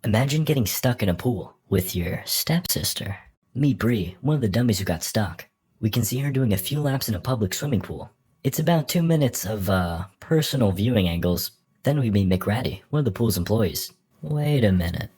Imagine getting stuck in a pool with your stepsister. Meet Bree, one of the dummies who got stuck. We can see her doing a few laps in a public swimming pool. It's about 2 minutes of, personal viewing angles. Then we meet McGrady, one of the pool's employees. Wait a minute.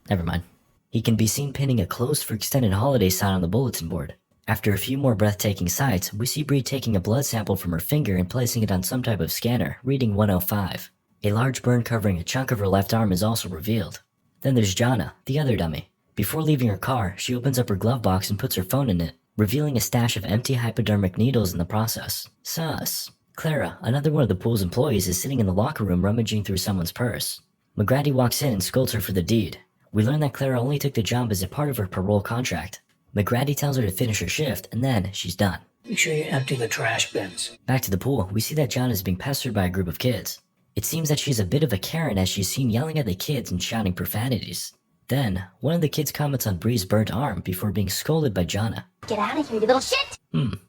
Never mind. He can be seen pinning a closed for extended holiday sign on the bulletin board. After a few more breathtaking sights, we see Bree taking a blood sample from her finger and placing it on some type of scanner, reading 105. A large burn covering a chunk of her left arm is also revealed. Then there's Jana, the other dummy. Before leaving her car, she opens up her glove box and puts her phone in it, revealing a stash of empty hypodermic needles in the process. Sus. Clara, another one of the pool's employees, is sitting in the locker room rummaging through someone's purse. McGrady walks in and scolds her for the deed. We learn that Clara only took the job as a part of her parole contract. McGrady tells her to finish her shift, and then she's done. Make sure you empty the trash bins. Back to the pool, we see that John is being pestered by a group of kids. It seems that she's a bit of a Karen as she's seen yelling at the kids and shouting profanities. Then, one of the kids comments on Bree's burnt arm before being scolded by Jana. Get out of here, you little shit!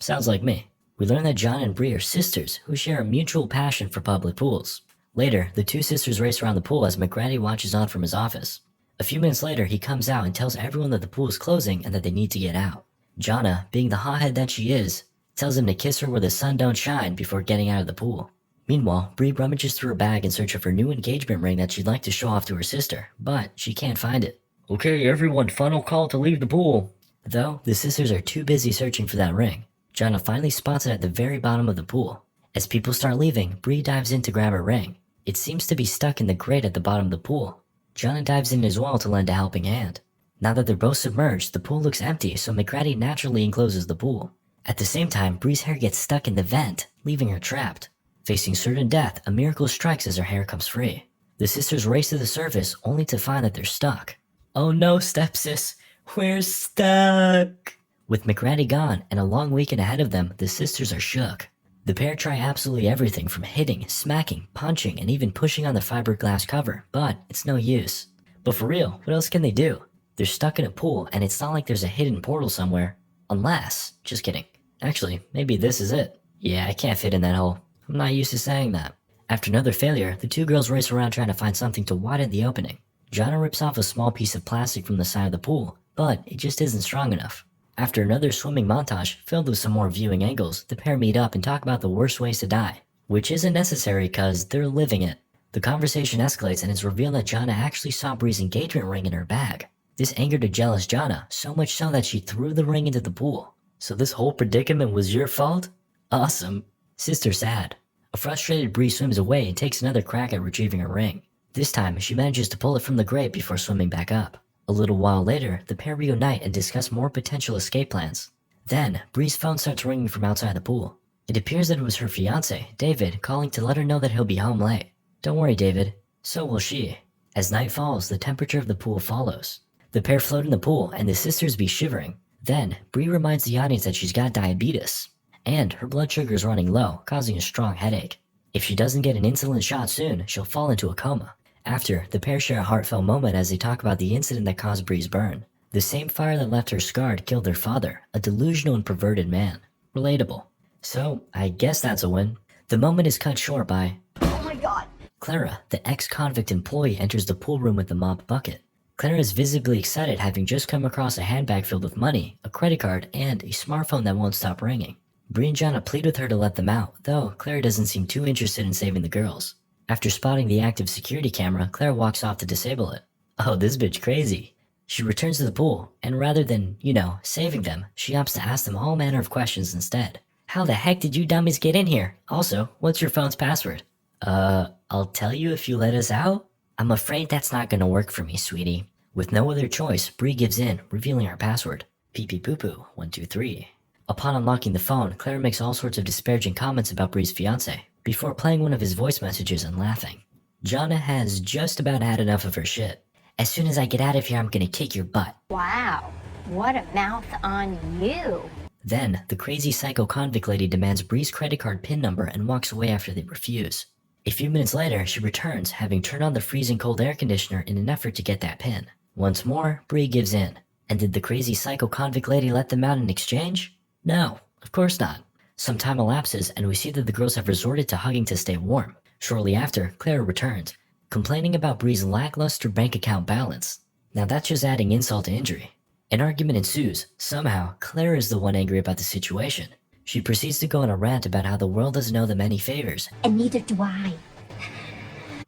Sounds like me. We learn that Jana and Bree are sisters who share a mutual passion for public pools. Later, the two sisters race around the pool as McGrady watches on from his office. A few minutes later, he comes out and tells everyone that the pool is closing and that they need to get out. Jana, being the hothead that she is, tells him to kiss her where the sun don't shine before getting out of the pool. Meanwhile, Bree rummages through her bag in search of her new engagement ring that she'd like to show off to her sister, but she can't find it. Okay, everyone, final call to leave the pool. Though, the sisters are too busy searching for that ring. Jana finally spots it at the very bottom of the pool. As people start leaving, Bree dives in to grab her ring. It seems to be stuck in the grate at the bottom of the pool. Jana dives in as well to lend a helping hand. Now that they're both submerged, the pool looks empty, so McGrady naturally encloses the pool. At the same time, Bree's hair gets stuck in the vent, leaving her trapped. Facing certain death, a miracle strikes as her hair comes free. The sisters race to the surface, only to find that they're stuck. Oh no, stepsis, we're stuck! With McGrady gone and a long weekend ahead of them, the sisters are shook. The pair try absolutely everything from hitting, smacking, punching, and even pushing on the fiberglass cover, but it's no use. But for real, what else can they do? They're stuck in a pool, and it's not like there's a hidden portal somewhere. Unless, just kidding. Actually, maybe this is it. Yeah, I can't fit in that hole. I'm not used to saying that. After another failure, the two girls race around trying to find something to widen the opening. Jana rips off a small piece of plastic from the side of the pool, but it just isn't strong enough. After another swimming montage filled with some more viewing angles, the pair meet up and talk about the worst ways to die, which isn't necessary cause they're living it. The conversation escalates and it's revealed that Jana actually saw Bree's engagement ring in her bag. This angered a jealous Jana, so much so that she threw the ring into the pool. So this whole predicament was your fault? Awesome. Sister sad. A frustrated Bree swims away and takes another crack at retrieving her ring. This time, she manages to pull it from the grate before swimming back up. A little while later, the pair reunite and discuss more potential escape plans. Then, Bree's phone starts ringing from outside the pool. It appears that it was her fiancé, David, calling to let her know that he'll be home late. Don't worry, David. So will she. As night falls, the temperature of the pool follows. The pair float in the pool, and the sisters be shivering. Then, Bree reminds the audience that she's got diabetes, and her blood sugar is running low, causing a strong headache. If she doesn't get an insulin shot soon, she'll fall into a coma. After, the pair share a heartfelt moment as they talk about the incident that caused Bree's burn. The same fire that left her scarred killed their father, a delusional and perverted man. Relatable. So, I guess that's a win. The moment is cut short by... Oh my god! Clara, the ex-convict employee, enters the pool room with the mop bucket. Clara is visibly excited, having just come across a handbag filled with money, a credit card, and a smartphone that won't stop ringing. Bree and Jana plead with her to let them out, though Clara doesn't seem too interested in saving the girls. After spotting the active security camera, Clara walks off to disable it. Oh, this bitch crazy. She returns to the pool, and rather than, saving them, she opts to ask them all manner of questions instead. How the heck did you dummies get in here? Also, what's your phone's password? I'll tell you if you let us out? I'm afraid that's not gonna work for me, sweetie. With no other choice, Bree gives in, revealing her password. Pee-pee-poo-poo, 123. Upon unlocking the phone, Clara makes all sorts of disparaging comments about Bree's fiancé, before playing one of his voice messages and laughing. Jana has just about had enough of her shit. As soon as I get out of here, I'm gonna kick your butt. Wow, what a mouth on you. Then, the crazy psycho convict lady demands Bree's credit card PIN number and walks away after they refuse. A few minutes later, she returns, having turned on the freezing cold air conditioner in an effort to get that PIN. Once more, Bree gives in. And did the crazy psycho convict lady let them out in exchange? No, of course not. Some time elapses, and we see that the girls have resorted to hugging to stay warm. Shortly after, Clara returns. complaining about Bree's lackluster bank account balance. Now that's just adding insult to injury. An argument ensues. Somehow, Clara is the one angry about the situation. She proceeds to go on a rant about how the world doesn't owe them any favors. And neither do I.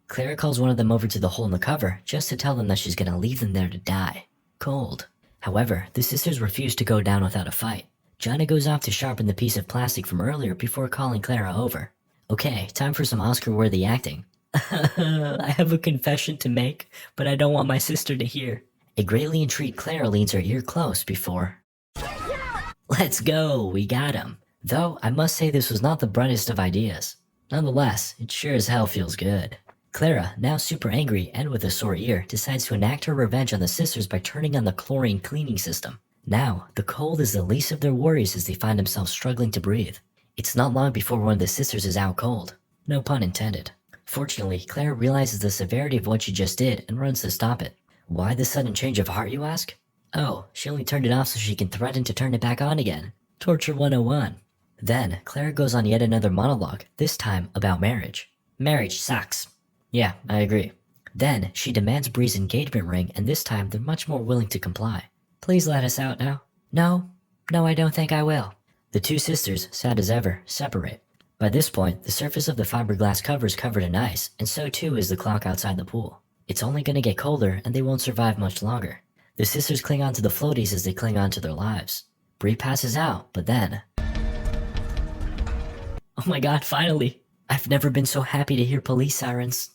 Clara calls one of them over to the hole in the cover just to tell them that she's gonna leave them there to die. Cold. However, the sisters refuse to go down without a fight. Jonna goes off to sharpen the piece of plastic from earlier before calling Clara over. Okay, time for some Oscar-worthy acting. I have a confession to make, but I don't want my sister to hear. A greatly intrigued Clara leans her ear close before... Let's go, we got him. Though, I must say this was not the brightest of ideas. Nonetheless, it sure as hell feels good. Clara, now super angry and with a sore ear, decides to enact her revenge on the sisters by turning on the chlorine cleaning system. Now, the cold is the least of their worries as they find themselves struggling to breathe. It's not long before one of the sisters is out cold. No pun intended. Fortunately, Clara realizes the severity of what she just did and runs to stop it. Why the sudden change of heart, you ask? Oh, she only turned it off so she can threaten to turn it back on again. Torture 101. Then, Clara goes on yet another monologue, this time about marriage. Marriage sucks. Yeah, I agree. Then, she demands Bree's engagement ring, and this time they're much more willing to comply. Please let us out now. No, I don't think I will. The two sisters, sad as ever, separate. By this point, the surface of the fiberglass cover is covered in ice, and so too is the clock outside the pool. It's only gonna get colder, and they won't survive much longer. The sisters cling on to the floaties as they cling on to their lives. Bree passes out, but then... Oh my god, finally! I've never been so happy to hear police sirens.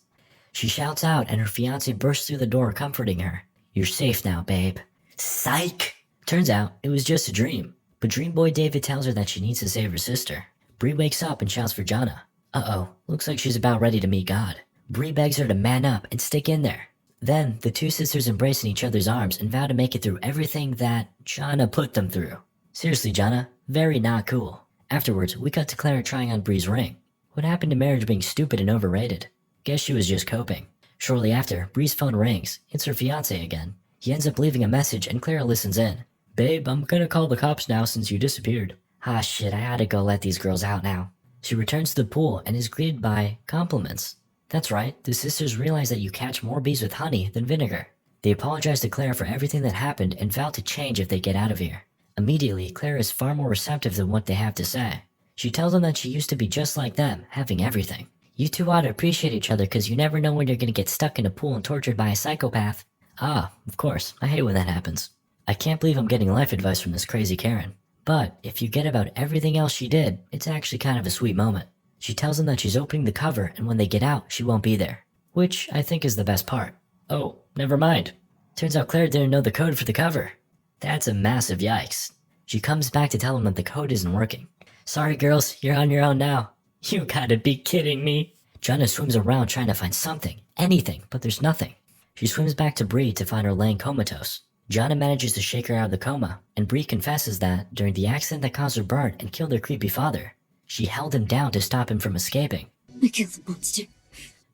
She shouts out, and her fiancé bursts through the door, comforting her. You're safe now, babe. Psych! Turns out, it was just a dream. But Dream Boy David tells her that she needs to save her sister. Bree wakes up and shouts for Jonna. Uh-oh, looks like she's about ready to meet God. Bree begs her to man up and stick in there. Then, the two sisters embrace in each other's arms and vow to make it through everything that Jonna put them through. Seriously, Jonna, very not cool. Afterwards, we cut to Clara trying on Bree's ring. What happened to marriage being stupid and overrated? Guess she was just coping. Shortly after, Bree's phone rings. It's her fiancé again. He ends up leaving a message and Clara listens in. Babe, I'm gonna call the cops now since you disappeared. Ah shit, I gotta go let these girls out now. She returns to the pool and is greeted by compliments. That's right, the sisters realize that you catch more bees with honey than vinegar. They apologize to Clara for everything that happened and vow to change if they get out of here. Immediately, Clara is far more receptive than what they have to say. She tells them that she used to be just like them, having everything. You two ought to appreciate each other because you never know when you're gonna get stuck in a pool and tortured by a psychopath. Ah, of course, I hate when that happens. I can't believe I'm getting life advice from this crazy Karen. But if you get about everything else she did, it's actually kind of a sweet moment. She tells them that she's opening the cover and when they get out, she won't be there. Which I think is the best part. Oh, never mind. Turns out Claire didn't know the code for the cover. That's a massive yikes. She comes back to tell them that the code isn't working. Sorry girls, you're on your own now. You gotta be kidding me. Jonna swims around trying to find something, anything, but there's nothing. She swims back to Bree to find her laying comatose. Jonna manages to shake her out of the coma, and Bree confesses that, during the accident that caused her burn and killed her creepy father, she held him down to stop him from escaping. I killed the monster.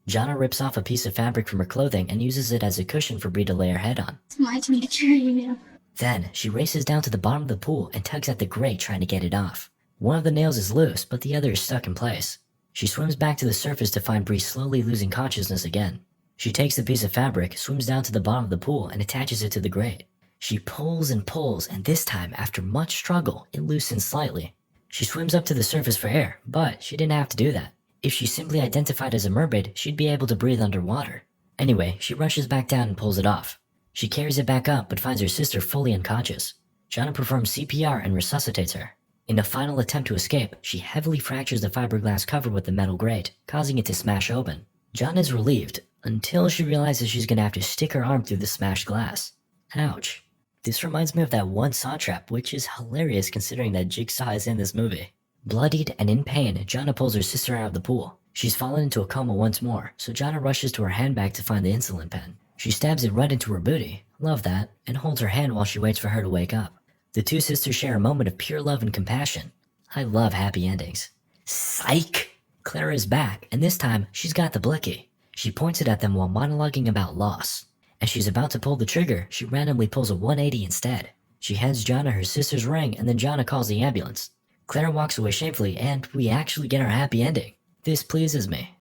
Jonna rips off a piece of fabric from her clothing and uses it as a cushion for Bree to lay her head on. It's my turn to carry you now. Then, she races down to the bottom of the pool and tugs at the grate trying to get it off. One of the nails is loose, but the other is stuck in place. She swims back to the surface to find Bree slowly losing consciousness again. She takes the piece of fabric, swims down to the bottom of the pool, and attaches it to the grate. She pulls, and this time, after much struggle, it loosens slightly. She swims up to the surface for air, but she didn't have to do that. If she simply identified as a mermaid, she'd be able to breathe underwater. Anyway, she rushes back down and pulls it off. She carries it back up, but finds her sister fully unconscious. Jonna performs CPR and resuscitates her. In a final attempt to escape, she heavily fractures the fiberglass cover with the metal grate, causing it to smash open. Jonna is relieved, until she realizes she's gonna have to stick her arm through the smashed glass. Ouch. This reminds me of that one saw trap, which is hilarious considering that Jigsaw is in this movie. Bloodied and in pain, Jonna pulls her sister out of the pool. She's fallen into a coma once more, so Jonna rushes to her handbag to find the insulin pen. She stabs it right into her booty, love that, and holds her hand while she waits for her to wake up. The two sisters share a moment of pure love and compassion. I love happy endings. Psych! Clara is back, and this time, she's got the blicky. She points it at them while monologuing about loss. As she's about to pull the trigger, she randomly pulls a 180 instead. She hands Jonna her sister's ring, and then Jonna calls the ambulance. Clara walks away shamefully, and we actually get our happy ending. This pleases me.